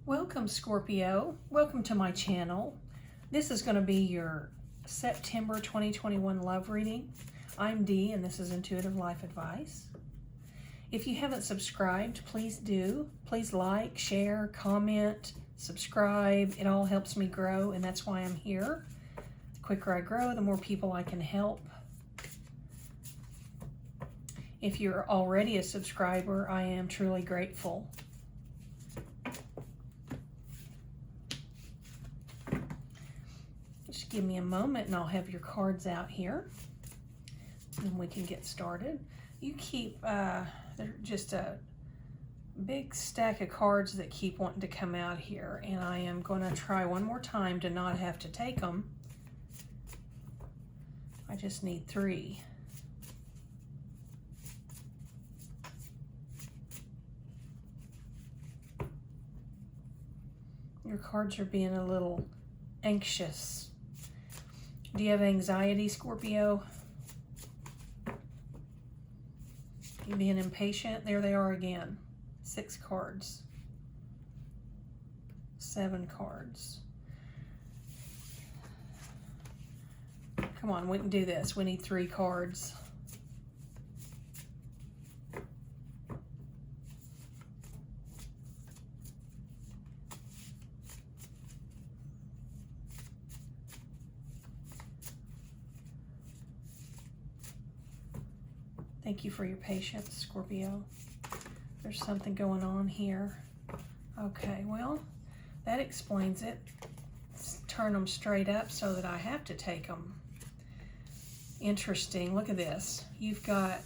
Welcome, Scorpio. Welcome to my channel. This is going to be your September 2021 love reading. I'm Dee, and this is Intuitive Life Advice. If you haven't subscribed, please do. Please like, share, comment, subscribe. It all helps me grow, and that's why I'm here. The quicker I grow, the more people I can help. If you're already a subscriber, I am truly grateful. Just give me a moment and I'll have your cards out here and we can get started. You keep, they're just a big stack of cards that keep wanting to come out here, and I am going to try one more time to not have to take them. I just need 3. Your cards are being a little anxious. Do you have anxiety, Scorpio? You being impatient? There they are again. 6 cards. 7 cards. Come on, we can do this. We need 3 cards. Thank you for your patience, Scorpio. There's something going on here. Okay, well, that explains it. Let's turn them straight up so that I have to take them. Interesting. Look at this. You've got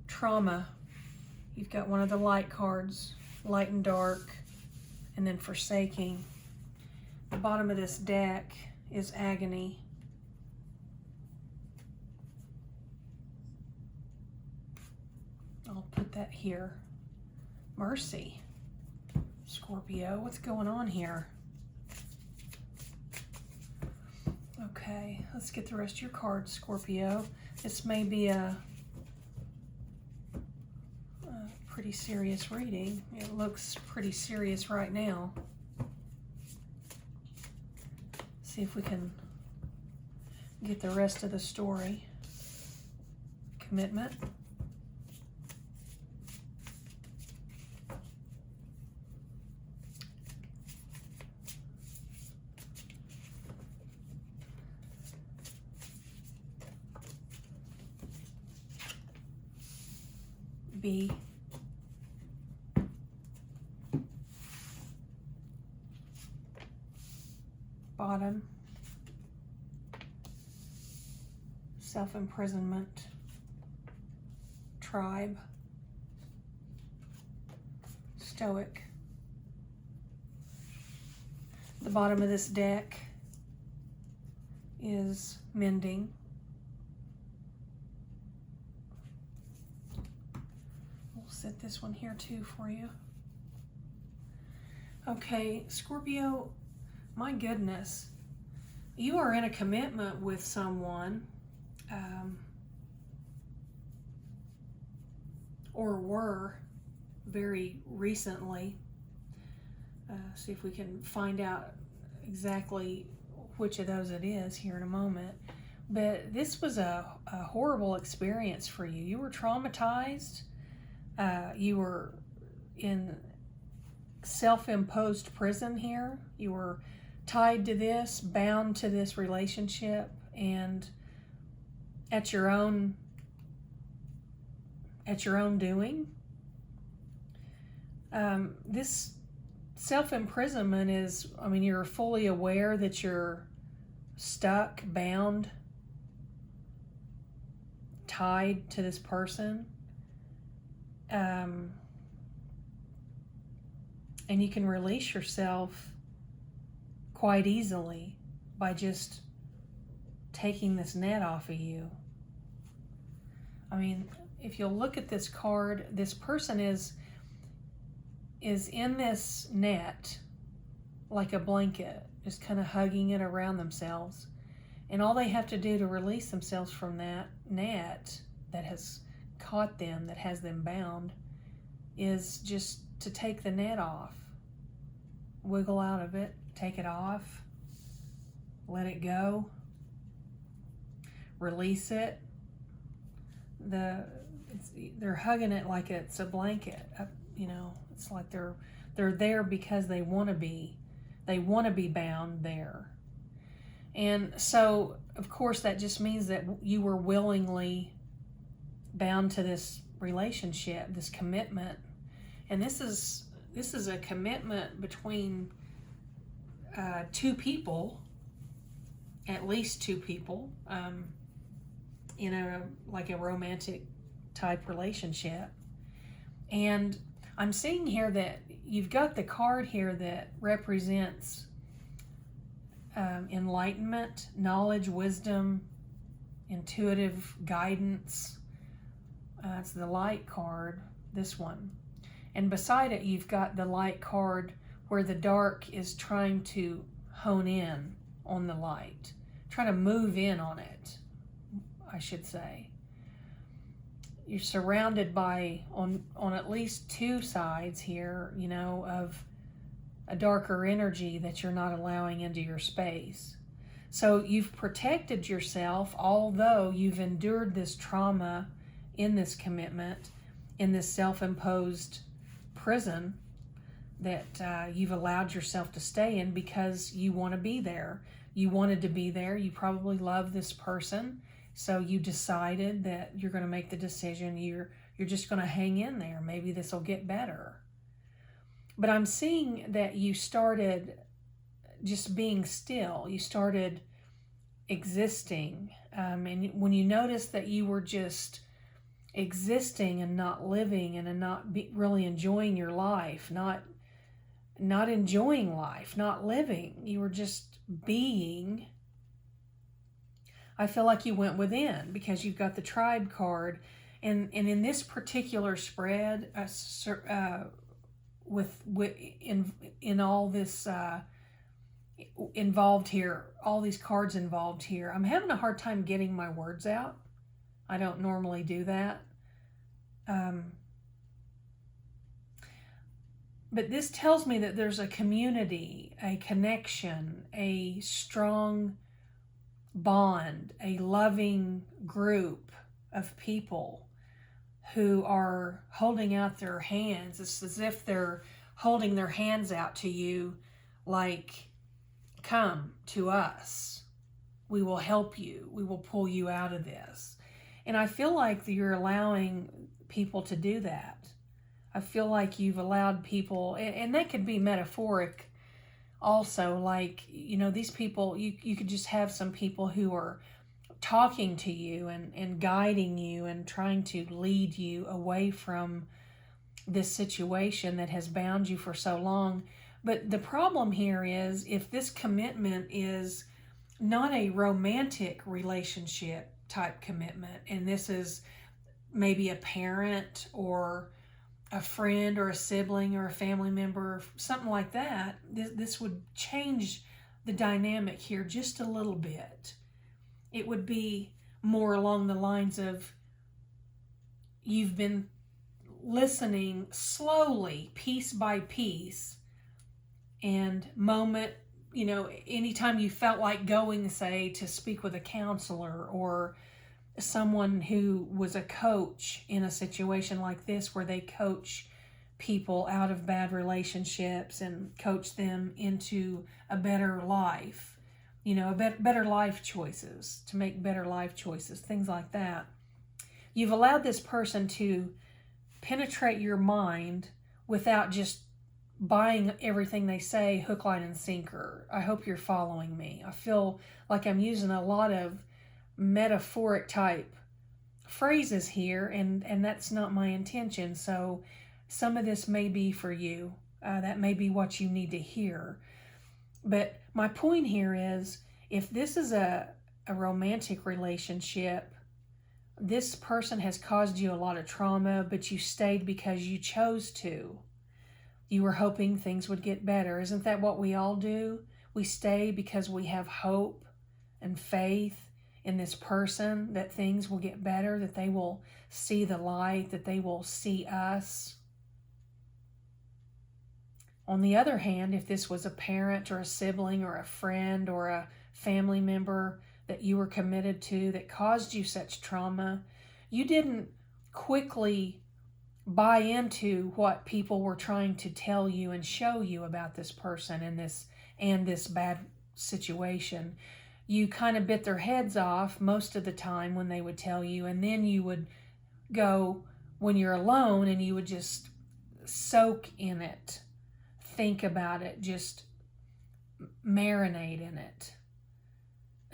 trauma. You've got one of the light cards, light and dark, and then forsaking. The bottom of this deck is agony. I'll put that here. Mercy. Scorpio, what's going on here? Okay, let's get the rest of your cards, Scorpio. This may be a pretty serious reading. It looks pretty serious right now. See if we can get the rest of the story. Commitment. B. Bottom. Self-imprisonment. Tribe. Stoic. The bottom of this deck is mending. Set this one here too for you. Okay, Scorpio, my goodness, you are in a commitment with someone, or were very recently. See if we can find out exactly which of those it is here in a moment. But this was a horrible experience for you. You were traumatized. You were in self-imposed prison here. You were tied to this, bound to this relationship, and at your own doing. This self-imprisonment is, I mean, you're fully aware that you're stuck, bound, tied to this person. And you can release yourself quite easily by just taking this net off of you. I mean, if you'll look at this card, this person is in this net like a blanket, just kind of hugging it around themselves. And all they have to do to release themselves from that net that has caught them, that has them bound, is just to take the net off. Wiggle out of it, take it off, let it go, release it. They're hugging it like it's a blanket. You know, it's like they're there because they want to be bound there. And so, of course, that just means that you were willingly bound to this relationship, this commitment. And this is a commitment between two people, at least two people, in a romantic type relationship. And I'm seeing here that you've got the card here that represents enlightenment, knowledge, wisdom, intuitive guidance. It's the light card, this one. And beside it, you've got the light card where the dark is trying to hone in on the light, trying to move in on it, I should say. You're surrounded by, on at least two sides here, you know, of a darker energy that you're not allowing into your space. So you've protected yourself, although you've endured this trauma in this commitment, in this self-imposed prison that you've allowed yourself to stay in because you want to be there. You wanted to be there. You probably love this person. So you decided that you're going to make the decision. You're just going to hang in there. Maybe this will get better. But I'm seeing that you started just being still. You started existing. And when you noticed that you were just existing and not living and not really enjoying your life, not enjoying life, not living, you were just being, I feel like you went within because you've got the tribe card. And in this particular spread, in all this involved here, all these cards involved here, I'm having a hard time getting my words out. I don't normally do that. But this tells me that there's a community, a connection, a strong bond, a loving group of people who are holding out their hands. It's as if they're holding their hands out to you like, come to us. We will help you. We will pull you out of this. And I feel like you're allowing people to do that. I feel like you've allowed people, and that could be metaphoric also, like, you know, these people, you could just have some people who are talking to you and guiding you and trying to lead you away from this situation that has bound you for so long. But the problem here is, if this commitment is not a romantic relationship type commitment, and this is maybe a parent or a friend or a sibling or a family member, something like that, this would change the dynamic here just a little bit. It would be more along the lines of, you've been listening slowly, piece by piece, and moment, you know, anytime you felt like going, say, to speak with a counselor or someone who was a coach in a situation like this, where they coach people out of bad relationships and coach them into a better life, you know, better life choices, to make better life choices, things like that. You've allowed this person to penetrate your mind without just buying everything they say hook, line, and sinker. I hope you're following me. I feel like I'm using a lot of metaphoric type phrases here, and that's not my intention. So some of this may be for you. That may be what you need to hear. But my point here is, if this is a romantic relationship, this person has caused you a lot of trauma, but you stayed because you chose to. You were hoping things would get better. Isn't that what we all do? We stay because we have hope and faith in this person, that things will get better, that they will see the light, that they will see us. On the other hand, if this was a parent or a sibling or a friend or a family member that you were committed to that caused you such trauma, you didn't quickly buy into what people were trying to tell you and show you about this person and this bad situation. You kind of bit their heads off most of the time when they would tell you, and then you would go when you're alone and you would just soak in it, think about it, just marinate in it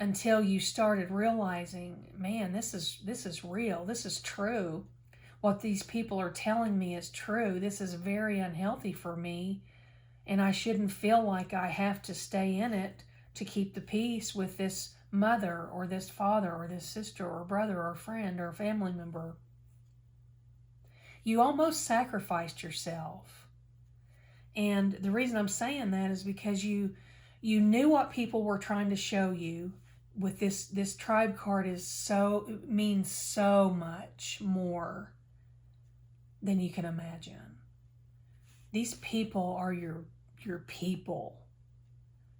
until you started realizing, man, this is real, this is true. What these people are telling me is true. This is very unhealthy for me, and I shouldn't feel like I have to stay in it to keep the peace with this mother or this father or this sister or brother or friend or family member. You almost sacrificed yourself. And the reason I'm saying that is because you knew what people were trying to show you. With this tribe card it means so much more than you can imagine. These people are your people.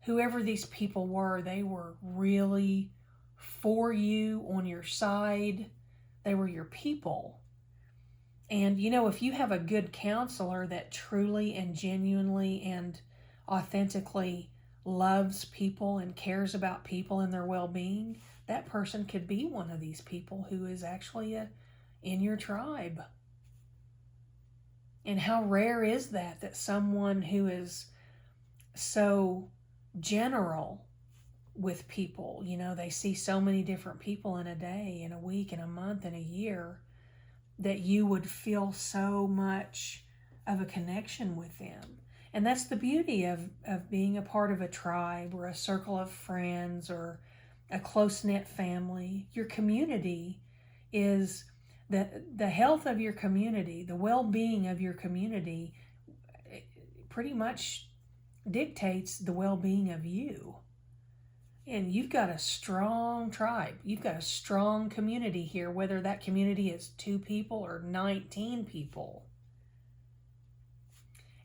Whoever these people were, they were really for you, on your side. They were your people. And if you have a good counselor that truly and genuinely and authentically loves people and cares about people and their well-being, that person could be one of these people who is actually in your tribe. And how rare is that someone who is so general with people, they see so many different people in a day, in a week, in a month, in a year, that you would feel so much of a connection with them. And that's the beauty of being a part of a tribe or a circle of friends or a close-knit family. Your community is the health of your community, the well-being of your community pretty much dictates the well-being of you. And you've got a strong tribe. You've got a strong community here, whether that community is 2 people or 19 people.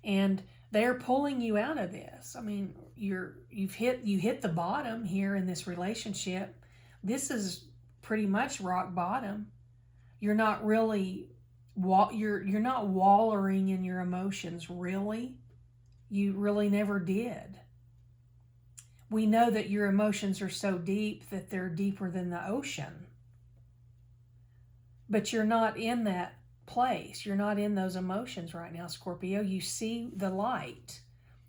And they're pulling you out of this. I mean, you hit the bottom here in this relationship. This is pretty much rock bottom. You're not really you're not wallowing in your emotions, really. You really never did. We know that your emotions are so deep that they're deeper than the ocean. But you're not in that place. You're not in those emotions right now, Scorpio. You see the light.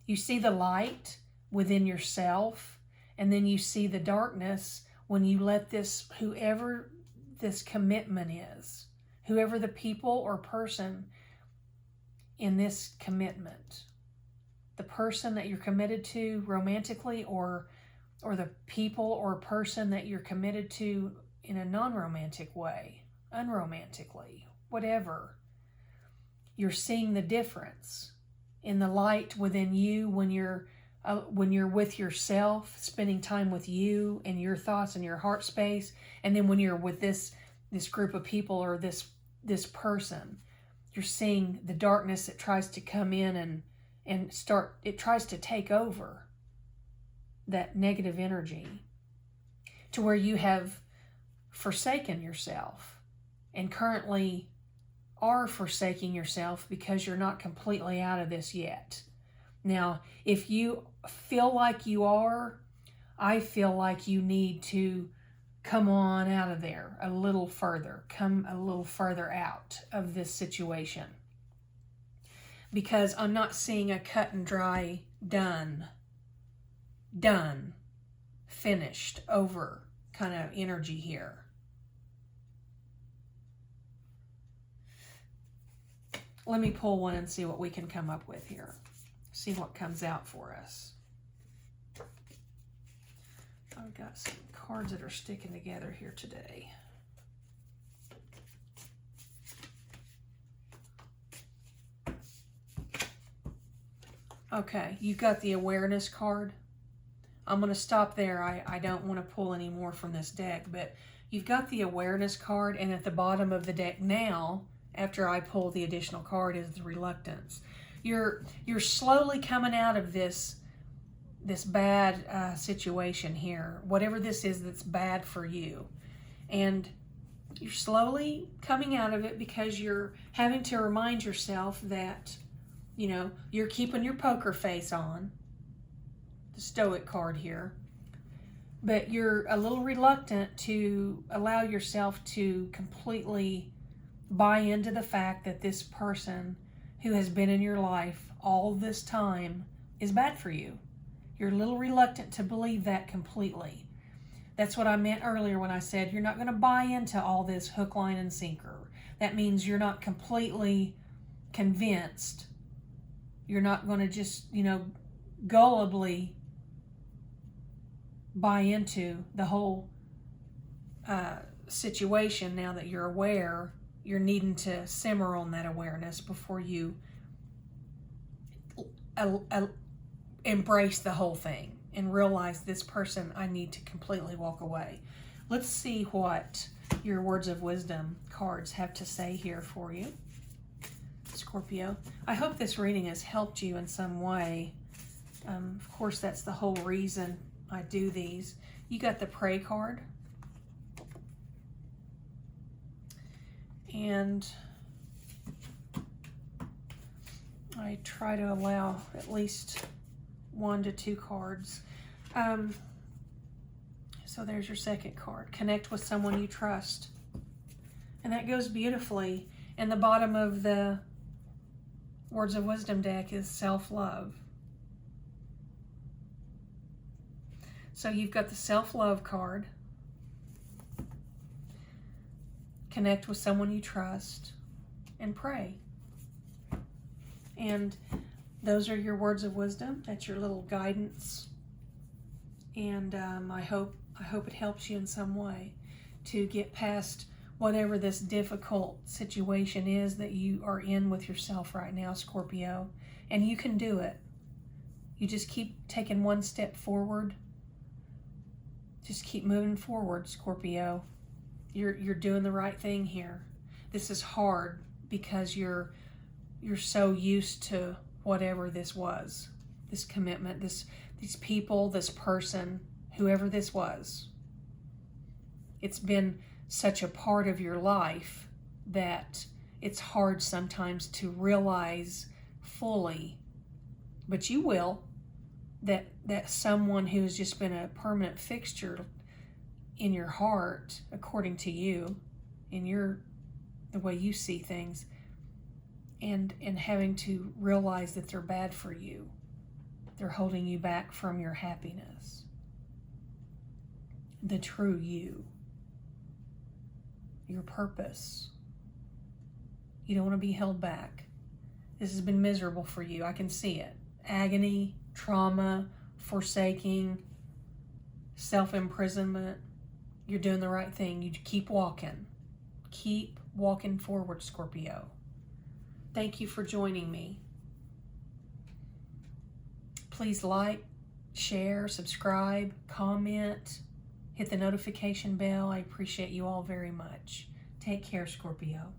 You see the light within yourself, and then you see the darkness when you let whoever this commitment is, whoever the people or person in this commitment, the person that you're committed to romantically, or the people or person that you're committed to in a non-romantic way, unromantically, whatever. You're seeing the difference in the light within you when you're with yourself, spending time with you and your thoughts and your heart space, and then when you're with this group of people or this person, you're seeing the darkness that tries to come in and it tries to take over that negative energy, to where you have forsaken yourself and currently are forsaking yourself because you're not completely out of this yet. Now, if you feel like you are, I feel like you need to come on out of there a little further, come a little further out of this situation. Because I'm not seeing a cut and dry done, finished, over kind of energy here. Let me pull one and see what we can come up with here. See what comes out for us. I've got some cards that are sticking together here today. Okay, you've got the awareness card. I'm going to stop there. I don't want to pull any more from this deck, but you've got the awareness card, and at the bottom of the deck now, after I pull the additional card, is the reluctance. you're slowly coming out of this bad situation here, whatever this is that's bad for you. And you're slowly coming out of it because you're having to remind yourself that, you know, you're keeping your poker face on, the Stoic card here, but you're a little reluctant to allow yourself to completely buy into the fact that this person who has been in your life all this time is bad for you. You're a little reluctant to believe that completely. That's what I meant earlier when I said you're not going to buy into all this hook, line, and sinker. That means you're not completely convinced. You're not going to just, you know, gullibly buy into the whole situation. Now that you're aware, you're needing to simmer on that awareness before you embrace the whole thing and realize this person, I need to completely walk away. Let's see what your words of wisdom cards have to say here for you, Scorpio. I hope this reading has helped you in some way. Of course, that's the whole reason I do these. You got the Pray card. And I try to allow at least 1 to 2 cards. So there's your second card. Connect with someone you trust. And that goes beautifully. And the bottom of the Words of Wisdom deck is self-love. So you've got the self-love card. Connect with someone you trust. And pray. And those are your words of wisdom. That's your little guidance. And I hope it helps you in some way to get past whatever this difficult situation is that you are in with yourself right now, Scorpio. And you can do it. You just keep taking one step forward. Just keep moving forward, Scorpio. You're doing the right thing here. This is hard because you're so used to whatever this was, this commitment, these people, this person, whoever this was. It's been such a part of your life that it's hard sometimes to realize fully, but you will, that someone who has just been a permanent fixture in your heart, according to you, in the way you see things, and having to realize that they're bad for you. They're holding you back from your happiness. The true you. Your purpose. You don't want to be held back. This has been miserable for you. I can see it. Agony, trauma, forsaking, self-imprisonment. You're doing the right thing. You keep walking. Keep walking forward, Scorpio. Thank you for joining me. Please like, share, subscribe, comment, hit the notification bell. I appreciate you all very much. Take care, Scorpio.